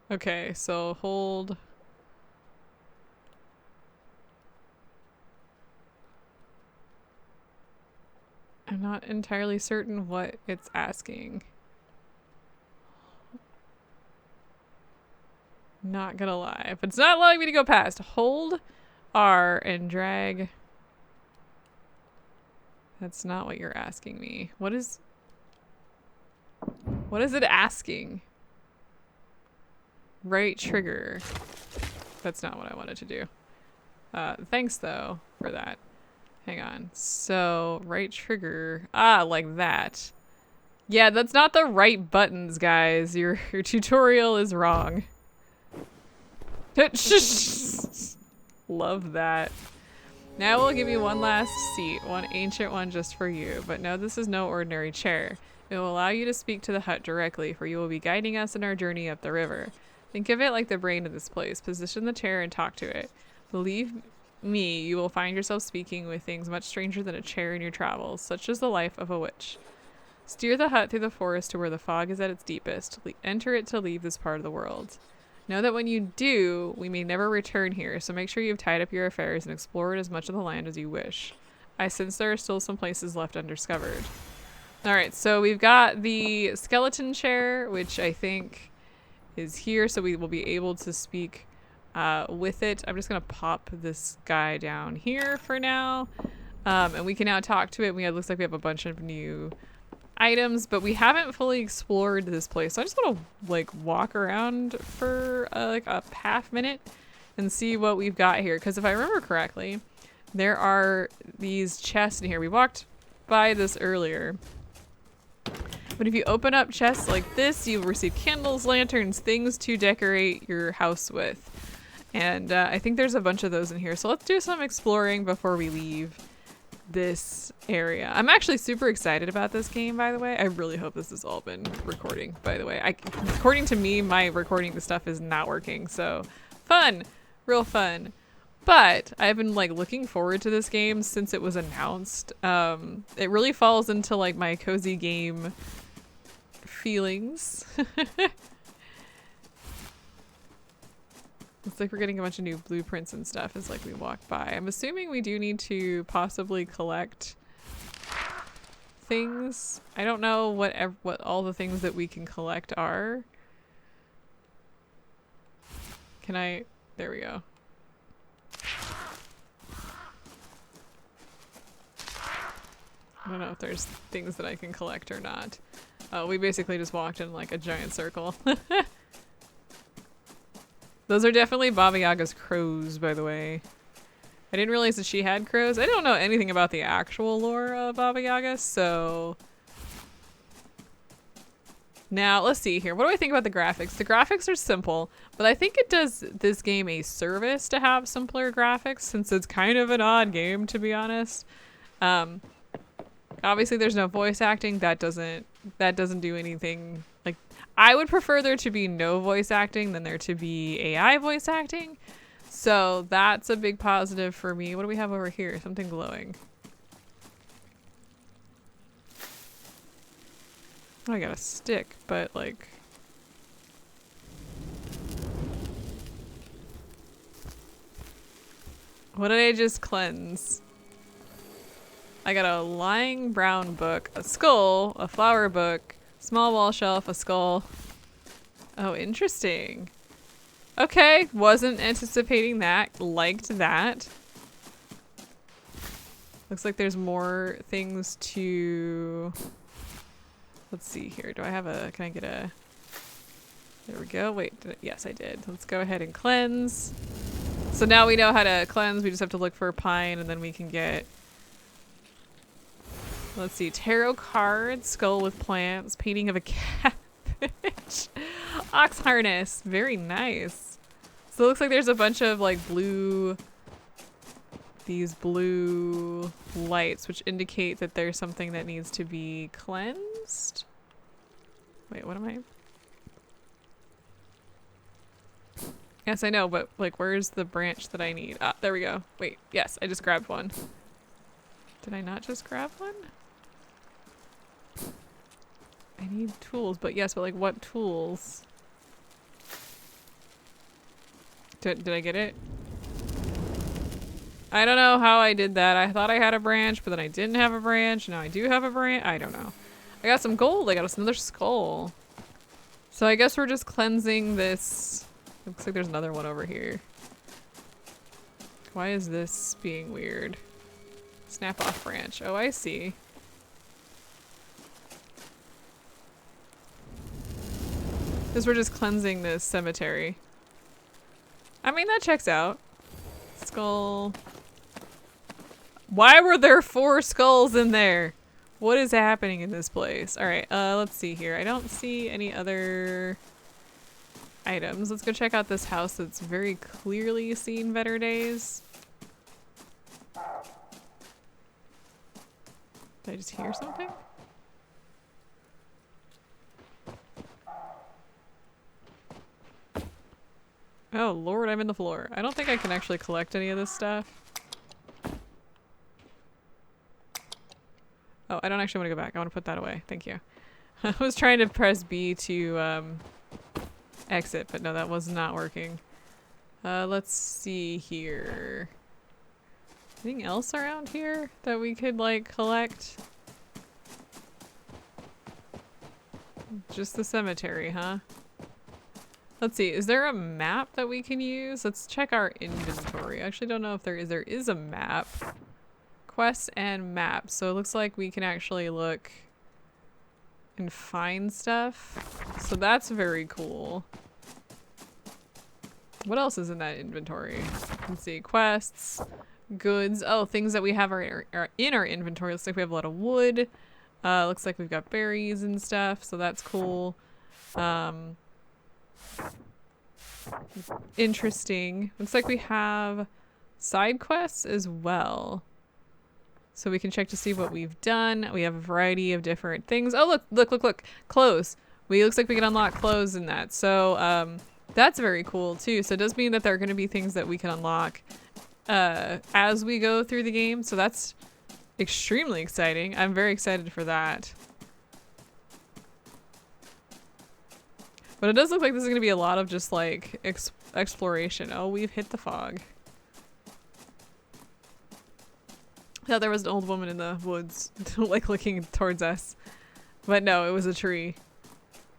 A: Okay, so hold. I'm not entirely certain what it's asking. Not gonna lie, but it's not allowing me to go past. Hold R and drag. That's not what you're asking me. What is it asking? Right trigger. That's not what I wanted to do. Thanks though for that. Hang on. So right trigger. Ah, like that. Yeah, that's not the right buttons, guys. Your tutorial is wrong. Love that. Now we'll give you one last seat, one ancient one just for you. But no, this is no ordinary chair. It will allow you to speak to the hut directly, for you will be guiding us in our journey up the river. Think of it like the brain of this place. Position the chair and talk to it. Believe me, you will find yourself speaking with things much stranger than a chair in your travels, such as the life of a witch. Steer the hut through the forest to where the fog is at its deepest. Enter it to leave this part of the world. Know that when you do, we may never return here, so make sure you've tied up your affairs and explored as much of the land as you wish. I sense there are still some places left undiscovered. Alright, so we've got the skeleton chair, which I think is here, so we will be able to speak with it. I'm just gonna pop this guy down here for now. And we can now talk to it. It looks like we have a bunch of new items, but we haven't fully explored this place. So I just want to like walk around for like a half minute and see what we've got here. Because if I remember correctly, there are these chests in here. We walked by this earlier. But if you open up chests like this, you receive candles, lanterns, things to decorate your house with. And I think there's a bunch of those in here. So let's do some exploring before we leave this area. I'm actually super excited about this game, by the way. I really hope this has all been recording, by the way. According to me, my recording stuff is not working. So fun, real fun. But I've been like looking forward to this game since it was announced. It really falls into like my cozy game feelings. Looks like we're getting a bunch of new blueprints and stuff as like we walk by. I'm assuming we do need to possibly collect things. I don't know what all the things that we can collect are. Can I? There we go. I don't know if there's things that I can collect or not. Oh, we basically just walked in like a giant circle. Those are definitely Baba Yaga's crows, by the way. I didn't realize that she had crows. I don't know anything about the actual lore of Baba Yaga, so... Now, let's see here. What do I think about the graphics? The graphics are simple, but I think it does this game a service to have simpler graphics, since it's kind of an odd game, to be honest. Obviously, there's no voice acting. That doesn't do anything. Like, I would prefer there to be no voice acting than there to be AI voice acting. So that's a big positive for me. What do we have over here? Something glowing. Oh, I got a stick, but like... What did I just cleanse? I got a lying brown book, a skull, a flower book, small wall shelf, a skull. Oh, interesting. Okay, wasn't anticipating that. Liked that. Looks like there's more things to... Let's see here. Do I have a... Can I get a... There we go. Wait, yes, I did. Let's go ahead and cleanse. So now we know how to cleanse. We just have to look for pine and then we can get... Let's see. Tarot cards, skull with plants, painting of a cabbage, ox harness. Very nice. So it looks like there's a bunch of like these blue lights, which indicate that there's something that needs to be cleansed. Wait, what am I? Yes, I know, but like, where's the branch that I need? Ah, there we go. Wait, yes, I just grabbed one. Did I not just grab one? I need tools, but yes, but like what tools? Did I get it? I don't know how I did that. I thought I had a branch, but then I didn't have a branch. Now I do have a branch. I don't know. I got some gold. I got us another skull. So I guess we're just cleansing this. Looks like there's another one over here. Why is this being weird? Snap off branch. Oh, I see. Because we're just cleansing this cemetery. I mean, that checks out. Skull. Why were there 4 skulls in there? What is happening in this place? Alright, let's see here. I don't see any other items. Let's go check out this house that's very clearly seen better days. Did I just hear something? Oh lord, I'm in the floor. I don't think I can actually collect any of this stuff. Oh, I don't actually want to go back. I want to put that away. Thank you. I was trying to press B to exit, but no, that was not working. Let's see here. Anything else around here that we could like collect? Just the cemetery, huh? Let's see, is there a map that we can use? Let's check our inventory. I actually don't know if there is. There is a map. Quests and maps. So it looks like we can actually look and find stuff. So that's very cool. What else is in that inventory? Let's see, quests, goods. Oh, things that we have are in our inventory. Looks like we have a lot of wood. Looks like we've got berries and stuff. So that's cool. Interesting. Looks like we have side quests as well. So we can check to see what we've done. We have a variety of different things. Oh, look, look, look, look. Clothes. Looks like we can unlock clothes in that. So that's very cool too. So it does mean that there are going to be things that we can unlock as we go through the game. So that's extremely exciting. I'm very excited for that. But it does look like this is going to be a lot of just like exploration. Oh, we've hit the fog. I thought there was an old woman in the woods like looking towards us. But no, it was a tree.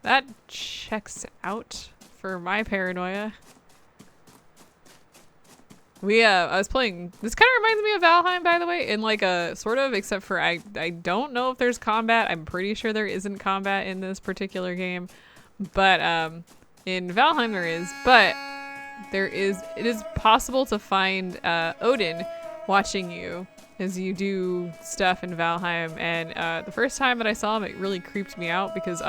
A: That checks out for my paranoia. I was playing, this kind of reminds me of Valheim, by the way, in like a sort of, except for I don't know if there's combat. I'm pretty sure there isn't combat in this particular game. But in Valheim there is, but it is possible to find Odin watching you as you do stuff in Valheim. And the first time that I saw him, it really creeped me out because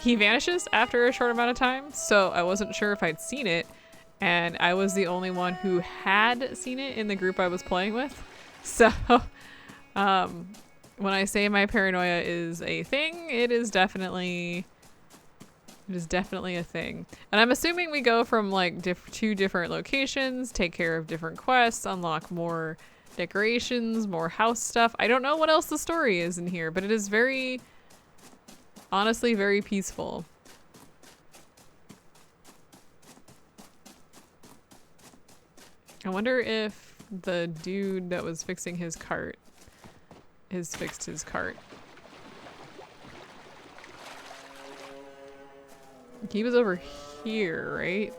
A: he vanishes after a short amount of time. So I wasn't sure if I'd seen it, and I was the only one who had seen it in the group I was playing with. So when I say my paranoia is a thing, it is definitely a thing. And I'm assuming we go from like 2 different locations, take care of different quests, unlock more decorations, more house stuff. I don't know what else the story is in here, but it is very, honestly, very peaceful. I wonder if the dude that was fixing his cart has fixed his cart. He was over here, right?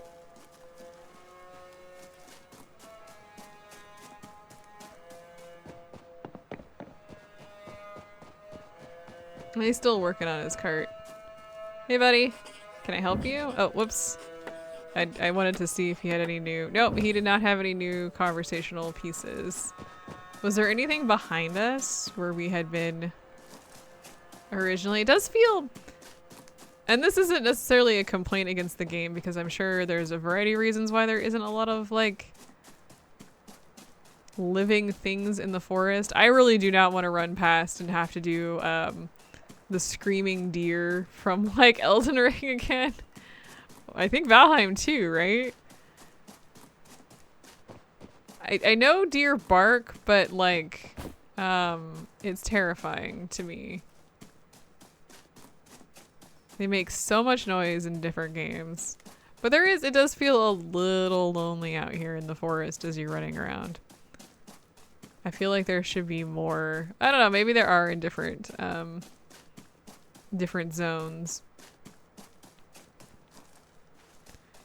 A: He's still working on his cart. Hey, buddy. Can I help you? Oh, whoops. I wanted to see if he had any new... Nope, he did not have any new conversational pieces. Was there anything behind us where we had been originally? It does feel... And this isn't necessarily a complaint against the game, because I'm sure there's a variety of reasons why there isn't a lot of, like, living things in the forest. I really do not want to run past and have to do the screaming deer from, like, Elden Ring again. I think Valheim too, right? I know deer bark, but like, it's terrifying to me. They make so much noise in different games. But it does feel a little lonely out here in the forest as you're running around. I feel like there should be more, I don't know, maybe there are in different zones.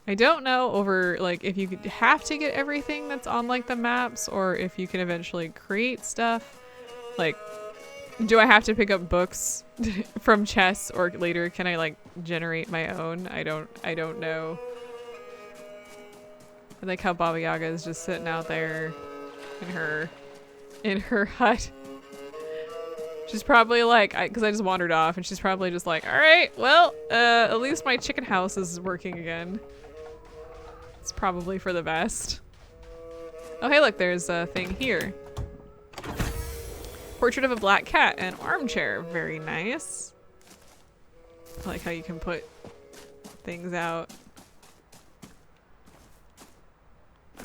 A: I don't know over, like, if you have to get everything that's on, like, the maps, or if you can eventually create stuff. Like, do I have to pick up books from chests, or later can I, like, generate my own? I don't know. I like how Baba Yaga is just sitting out there in her hut. She's probably like, because I just wandered off, and she's probably just like, all right, well, at least my chicken house is working again. It's probably for the best. Oh, hey, look, there's a thing here. Portrait of a black cat and armchair. Very nice. I like how you can put things out.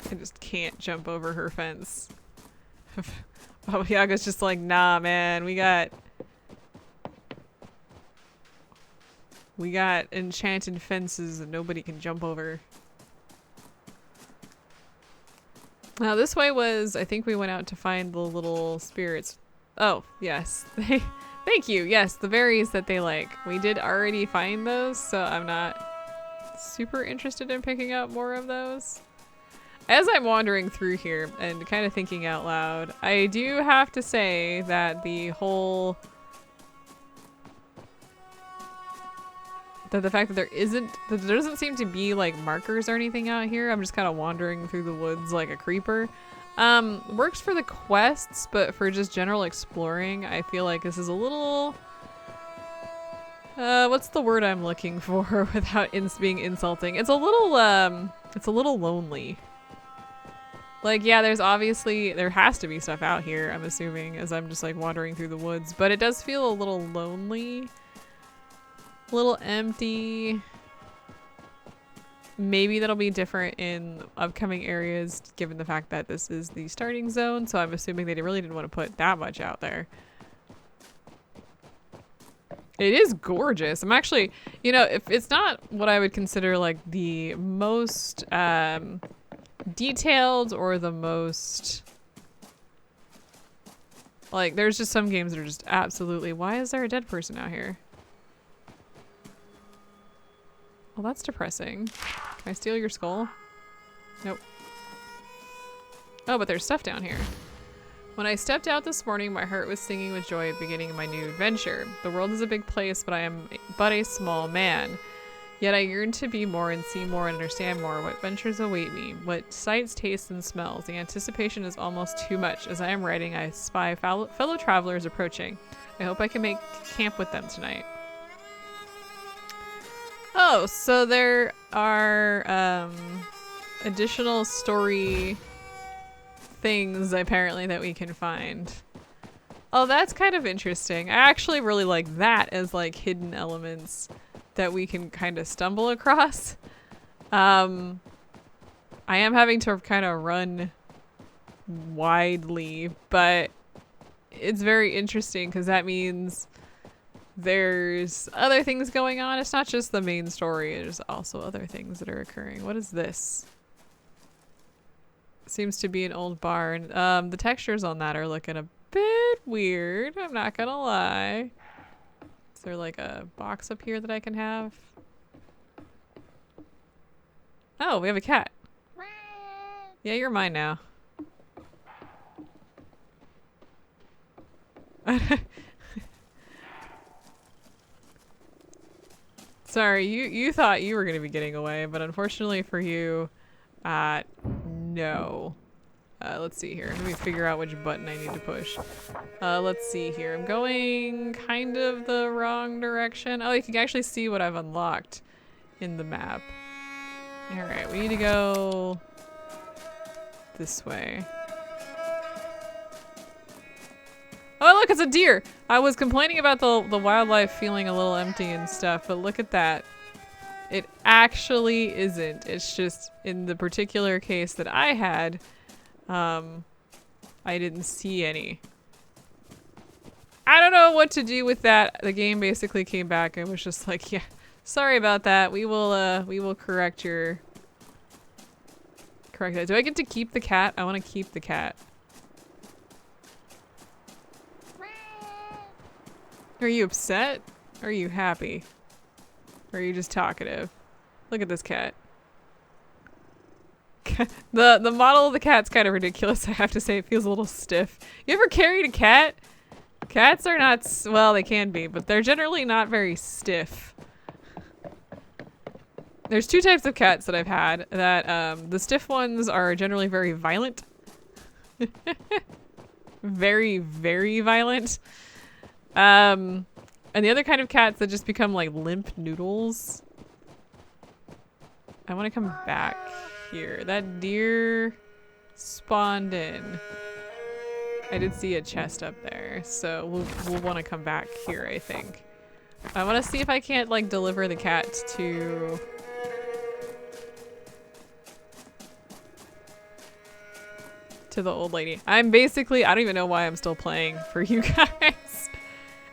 A: I just can't jump over her fence. Baba Yaga's just like, nah, man, we got enchanted fences that nobody can jump over. Now this way was, I think we went out to find the little spirits. Oh, yes. Thank you. Yes, the berries that they like. We did already find those, so I'm not super interested in picking up more of those. As I'm wandering through here and kind of thinking out loud, I do have to say that the fact that there doesn't seem to be like markers or anything out here. I'm just kind of wandering through the woods like a creeper. Works for the quests, but for just general exploring, I feel like this is a little, what's the word I'm looking for without being insulting? It's a little lonely. Like, yeah, there has to be stuff out here, I'm assuming, as I'm just like wandering through the woods, but it does feel a little lonely. A little empty. Maybe that'll be different in upcoming areas, given the fact that this is the starting zone, so I'm assuming they really didn't want to put that much out there. It is gorgeous. I'm actually, you know, if it's not what I would consider like the most detailed or the most, like, there's just some games that are just absolutely, why is there a dead person out here? Well, that's depressing. Can I steal your skull? Nope. Oh, but there's stuff down here. When I stepped out this morning, my heart was singing with joy at beginning my new adventure. The world is a big place, but I am but a small man. Yet I yearn to be more and see more and understand more. What ventures await me? What sights, tastes, and smells? The anticipation is almost too much. As I am writing, I spy fellow travelers approaching. I hope I can make camp with them tonight. Oh, so there are additional story things apparently that we can find. Oh, that's kind of interesting. I actually really like that as like hidden elements that we can kind of stumble across. I am having to kind of run widely, but it's very interesting because that means there's other things going on. It's not just the main story. There's also other things that are occurring. What is this? Seems to be an old barn. The textures on that are looking a bit weird. I'm not gonna lie. Is there like a box up here that I can have? Oh, we have a cat. Yeah, you're mine now. Sorry, you thought you were going to be getting away, but unfortunately for you, no. Let's see here. Let me figure out which button I need to push. Let's see here. I'm going kind of the wrong direction. Oh, you can actually see what I've unlocked in the map. Alright, we need to go this way. Oh, look, it's a deer! I was complaining about the wildlife feeling a little empty and stuff, but look at that. It actually isn't. It's just in the particular case that I had, I didn't see any. I don't know what to do with that. The game basically came back and was just like, yeah, sorry about that. We will correct that. Do I get to keep the cat? I want to keep the cat. Are you upset? Or are you happy? Or are you just talkative? Look at this cat. The model of the cat's kind of ridiculous, I have to say. It feels a little stiff. You ever carried a cat? Cats are not, well, they can be, but they're generally not very stiff. There's two types of cats that I've had. That the stiff ones are generally very violent. Very, very violent. And the other kind of cats that just become like limp noodles. I want to come back here. That deer spawned in. I did see a chest up there, so we'll want to come back here, I think. I want to see if I can't like deliver the cat to the old lady. I don't even know why I'm still playing for you guys.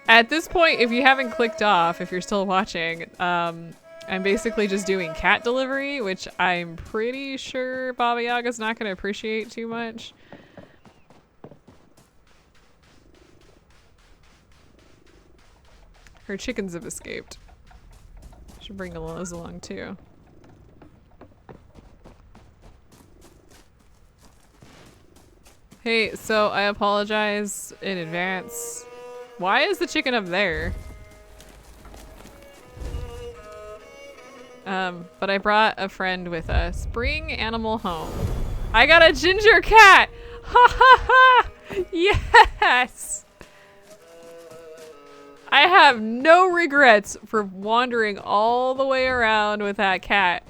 A: At this point, if you haven't clicked off, if you're still watching, I'm basically just doing cat delivery, which I'm pretty sure Baba Yaga's not going to appreciate too much. Her chickens have escaped. Should bring those along too. Hey, so I apologize in advance. Why is the chicken up there? But I brought a friend with us. Bring animal home. I got a ginger cat! Ha ha ha! Yes! I have no regrets for wandering all the way around with that cat.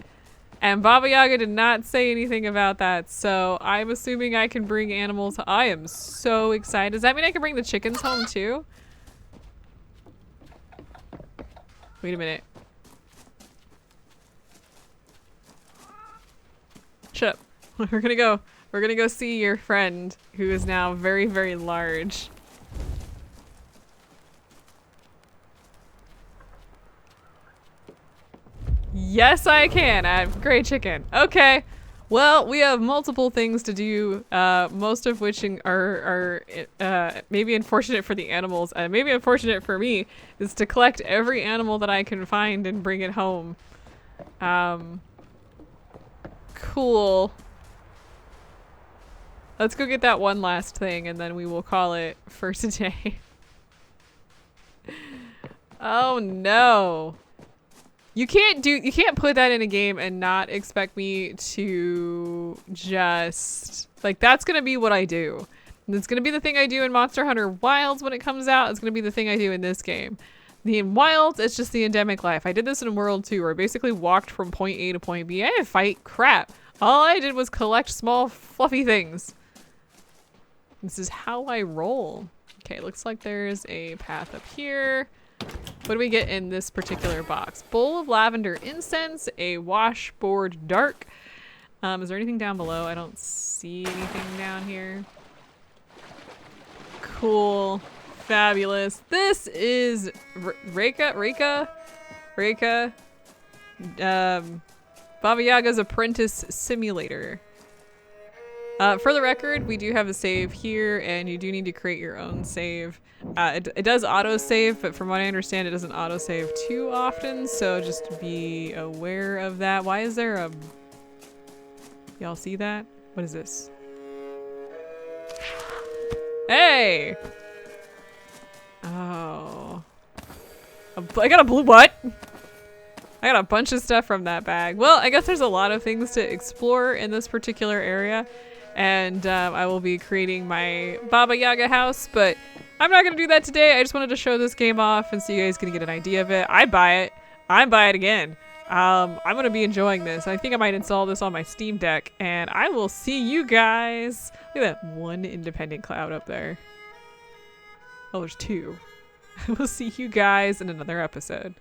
A: And Baba Yaga did not say anything about that, so I'm assuming I can bring animals. I am so excited. Does that mean I can bring the chickens home too? Wait a minute. Shut up. We're gonna go see your friend, who is now very, very large. Yes, I can. I have great chicken. Okay. Well, we have multiple things to do, most of which are maybe unfortunate for the animals, and maybe unfortunate for me, is to collect every animal that I can find and bring it home. Cool. Let's go get that one last thing, and then we will call it for today. Oh no. You can't put that in a game and not expect me to just, like, that's gonna be what I do. And it's gonna be the thing I do in Monster Hunter Wilds when it comes out. It's gonna be the thing I do in this game. In Wilds, it's just the endemic life. I did this in World 2 where I basically walked from point A to point B. I didn't fight crap. All I did was collect small fluffy things. This is how I roll. Okay, looks like there's a path up here. What do we get in this particular box? Bowl of lavender incense, a washboard dark. Is there anything down below? I don't see anything down here. Cool. Fabulous. This is REKA. Baba Yaga's Apprentice Simulator. For the record, we do have a save here, and you do need to create your own save. It does auto-save, but from what I understand, it doesn't auto-save too often, so just be aware of that. Why is there a... Y'all see that? What is this? Hey! Oh. I got a blue what? I got a bunch of stuff from that bag. Well, I guess there's a lot of things to explore in this particular area. And I will be creating my Baba Yaga house, but I'm not going to do that today. I just wanted to show this game off and so you guys can get an idea of it. I buy it. I buy it again. I'm going to be enjoying this. I think I might install this on my Steam Deck, and I will see you guys. Look at that one independent cloud up there. Oh, there's two. I will see you guys in another episode.